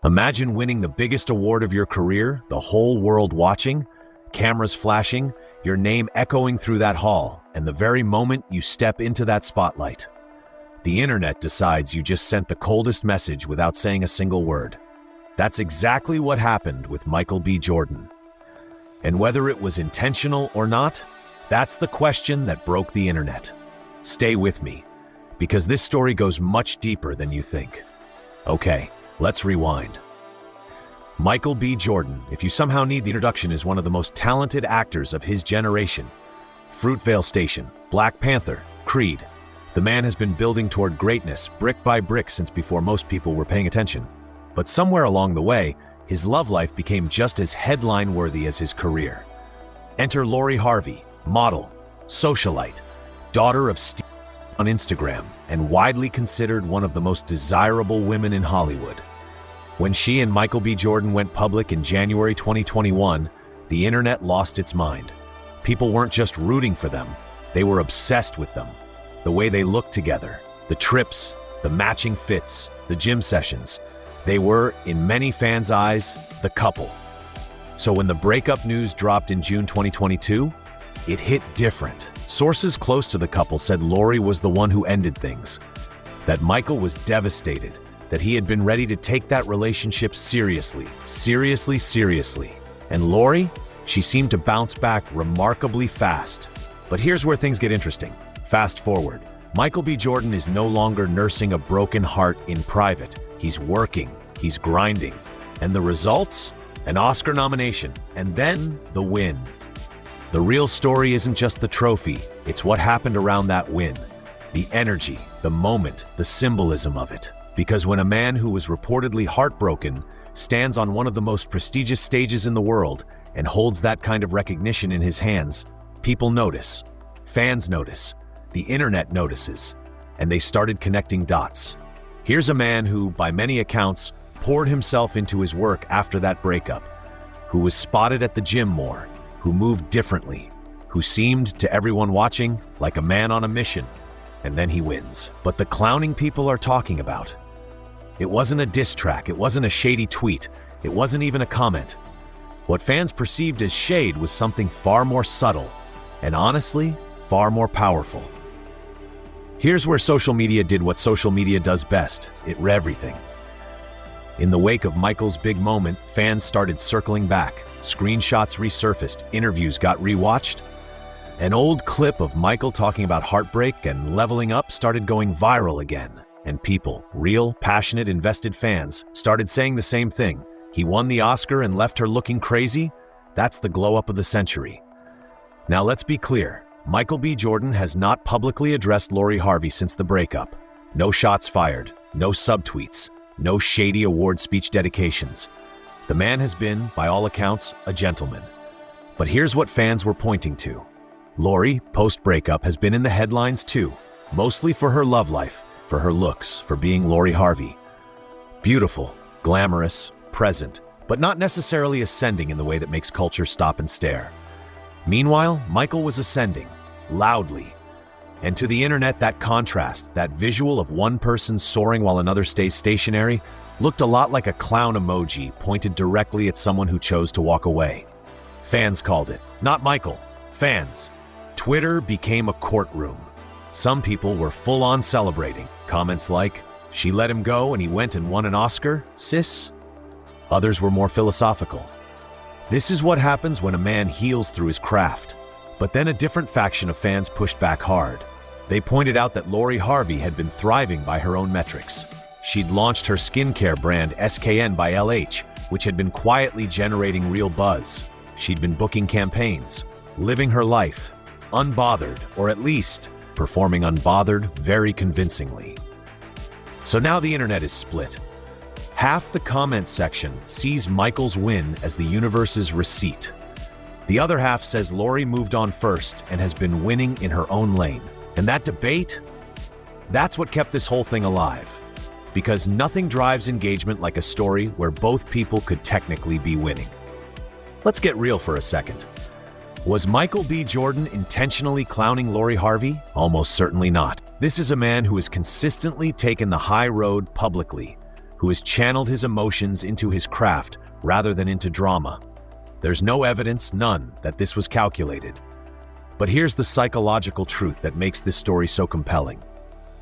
Imagine winning the biggest award of your career, the whole world watching, cameras flashing, your name echoing through that hall, and the very moment you step into that spotlight, the internet decides you just sent the coldest message without saying a single word. That's exactly what happened with Michael B. Jordan. And whether it was intentional or not, that's the question that broke the internet. Stay with me, because this story goes much deeper than you think. Okay, let's rewind. Michael B. Jordan, if you somehow need the introduction, is one of the most talented actors of his generation. Fruitvale Station, Black Panther, Creed. The man has been building toward greatness brick by brick since before most people were paying attention. But somewhere along the way, his love life became just as headline-worthy as his career. Enter Lori Harvey, model, socialite, daughter of Steve on Instagram, and widely considered one of the most desirable women in Hollywood. When she and Michael B. Jordan went public in January 2021, the internet lost its mind. People weren't just rooting for them, they were obsessed with them. The way they looked together, the trips, the matching fits, the gym sessions. They were, in many fans' eyes, the couple. So when the breakup news dropped in June 2022, it hit different. Sources close to the couple said Lori was the one who ended things, that Michael was devastated, that he had been ready to take that relationship seriously. And Lori, she seemed to bounce back remarkably fast. But here's where things get interesting. Fast forward. Michael B. Jordan is no longer nursing a broken heart in private. He's working, he's grinding. And the results? An Oscar nomination, and then the win. The real story isn't just the trophy, it's what happened around that win. The energy, the moment, the symbolism of it. Because when a man who was reportedly heartbroken stands on one of the most prestigious stages in the world and holds that kind of recognition in his hands, people notice. Fans notice. The internet notices. And they started connecting dots. Here's a man who, by many accounts, poured himself into his work after that breakup, who was spotted at the gym more, who moved differently, who seemed, to everyone watching, like a man on a mission. And then he wins. But the clowning people are talking about, it wasn't a diss track, it wasn't a shady tweet, it wasn't even a comment. What fans perceived as shade was something far more subtle, and honestly, far more powerful. Here's where social media did what social media does best. It everything. In the wake of Michael's big moment, fans started circling back. Screenshots resurfaced, interviews got rewatched. An old clip of Michael talking about heartbreak and leveling up started going viral again. And people, real, passionate, invested fans, started saying the same thing. He won the Oscar and left her looking crazy? That's the glow-up of the century. Now let's be clear. Michael B. Jordan has not publicly addressed Lori Harvey since the breakup. No shots fired, no subtweets, no shady award speech dedications. The man has been, by all accounts, a gentleman. But here's what fans were pointing to. Lori, post-breakup, has been in the headlines too, mostly for her love life, for her looks, for being Lori Harvey. Beautiful, glamorous, present, but not necessarily ascending in the way that makes culture stop and stare. Meanwhile, Michael was ascending, loudly. And to the internet, that contrast, that visual of one person soaring while another stays stationary, looked a lot like a clown emoji pointed directly at someone who chose to walk away. Fans called it, not Michael, fans. Twitter became a courtroom. Some people were full-on celebrating. Comments like, "She let him go and he went and won an Oscar, sis?" Others were more philosophical. This is what happens when a man heals through his craft. But then a different faction of fans pushed back hard. They pointed out that Lori Harvey had been thriving by her own metrics. She'd launched her skincare brand SKN by LH, which had been quietly generating real buzz. She'd been booking campaigns, living her life, unbothered, or at least performing unbothered very convincingly. So now the internet is split. Half the comments section sees Michael's win as the universe's receipt. The other half says Lori moved on first and has been winning in her own lane. And that debate, that's what kept this whole thing alive. Because nothing drives engagement like a story where both people could technically be winning. Let's get real for a second. Was Michael B. Jordan intentionally clowning Lori Harvey? Almost certainly not. This is a man who has consistently taken the high road publicly, who has channeled his emotions into his craft rather than into drama. There's no evidence, none, that this was calculated. But here's the psychological truth that makes this story so compelling.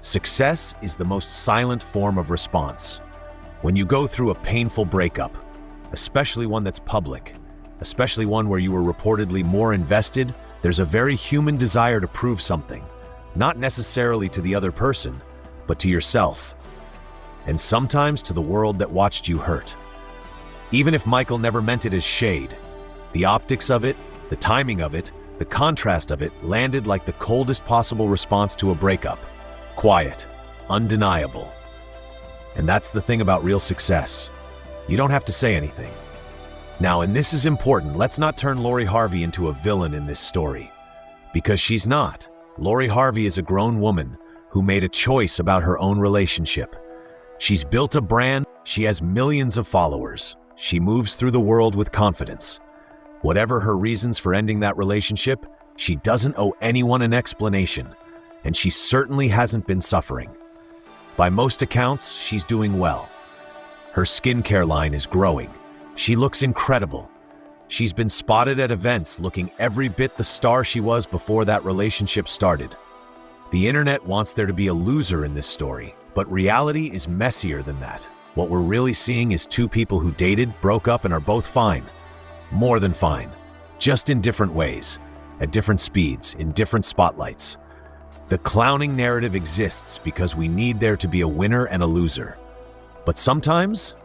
Success is the most silent form of response. When you go through a painful breakup, especially one that's public, especially one where you were reportedly more invested, there's a very human desire to prove something, not necessarily to the other person, but to yourself, and sometimes to the world that watched you hurt. Even if Michael never meant it as shade, the optics of it, the timing of it, the contrast of it landed like the coldest possible response to a breakup. Quiet, undeniable. And that's the thing about real success. You don't have to say anything. Now, and this is important, let's not turn Lori Harvey into a villain in this story. Because she's not. Lori Harvey is a grown woman who made a choice about her own relationship. She's built a brand, she has millions of followers. She moves through the world with confidence. Whatever her reasons for ending that relationship, she doesn't owe anyone an explanation, and she certainly hasn't been suffering. By most accounts, she's doing well. Her skincare line is growing. She looks incredible. She's been spotted at events looking every bit the star she was before that relationship started. The internet wants there to be a loser in this story, but reality is messier than that. What we're really seeing is two people who dated, broke up, and are both fine. More than fine. Just in different ways, at different speeds, in different spotlights. The clowning narrative exists because we need there to be a winner and a loser. But sometimes,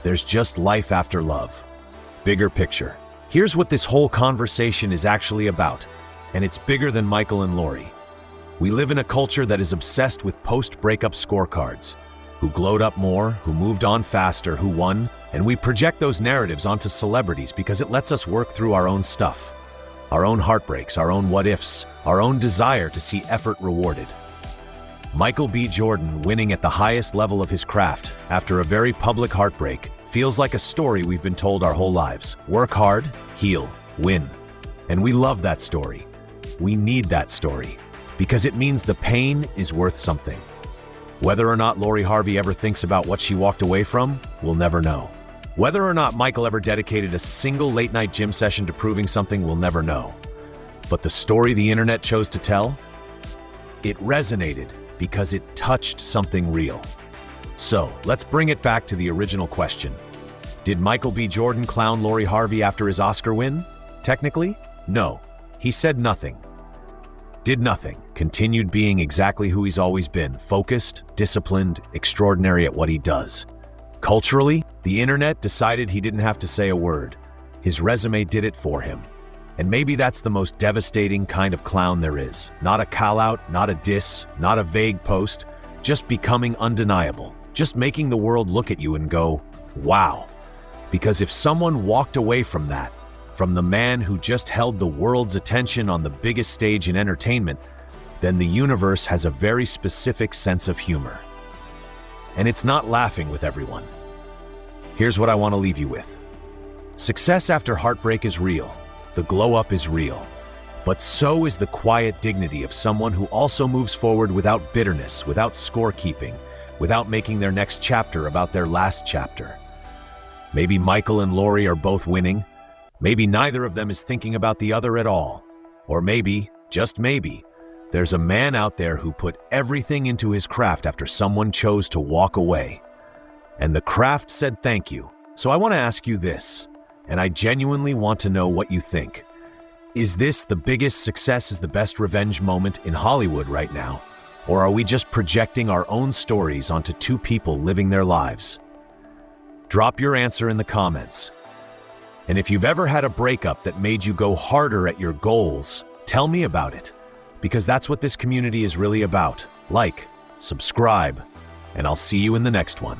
there's just life after love. Bigger picture. Here's what this whole conversation is actually about, and it's bigger than Michael and Lori. We live in a culture that is obsessed with post-breakup scorecards. Who glowed up more, who moved on faster, who won, and we project those narratives onto celebrities because it lets us work through our own stuff. Our own heartbreaks, our own what-ifs, our own desire to see effort rewarded. Michael B. Jordan winning at the highest level of his craft after a very public heartbreak feels like a story we've been told our whole lives. Work hard, heal, win. And we love that story. We need that story because it means the pain is worth something. Whether or not Lori Harvey ever thinks about what she walked away from, we'll never know. Whether or not Michael ever dedicated a single late-night gym session to proving something, we'll never know. But the story the internet chose to tell? It resonated because it touched something real. So, let's bring it back to the original question. Did Michael B. Jordan clown Lori Harvey after his Oscar win? Technically, no. He said nothing. Did nothing. Continued being exactly who he's always been, focused, disciplined, extraordinary at what he does. Culturally, the internet decided he didn't have to say a word. His resume did it for him. And maybe that's the most devastating kind of clown there is. Not a call-out, not a diss, not a vague post, just becoming undeniable. Just making the world look at you and go, wow. Because if someone walked away from that, from the man who just held the world's attention on the biggest stage in entertainment, then the universe has a very specific sense of humor. And it's not laughing with everyone. Here's what I want to leave you with. Success after heartbreak is real. The glow-up is real. But so is the quiet dignity of someone who also moves forward without bitterness, without scorekeeping, without making their next chapter about their last chapter. Maybe Michael and Lori are both winning. Maybe neither of them is thinking about the other at all. Or maybe, just maybe, there's a man out there who put everything into his craft after someone chose to walk away. And the craft said thank you. So I want to ask you this, and I genuinely want to know what you think. Is this the biggest success is the best revenge moment in Hollywood right now? Or are we just projecting our own stories onto two people living their lives? Drop your answer in the comments. And if you've ever had a breakup that made you go harder at your goals, tell me about it. Because that's what this community is really about. Like, subscribe, and I'll see you in the next one.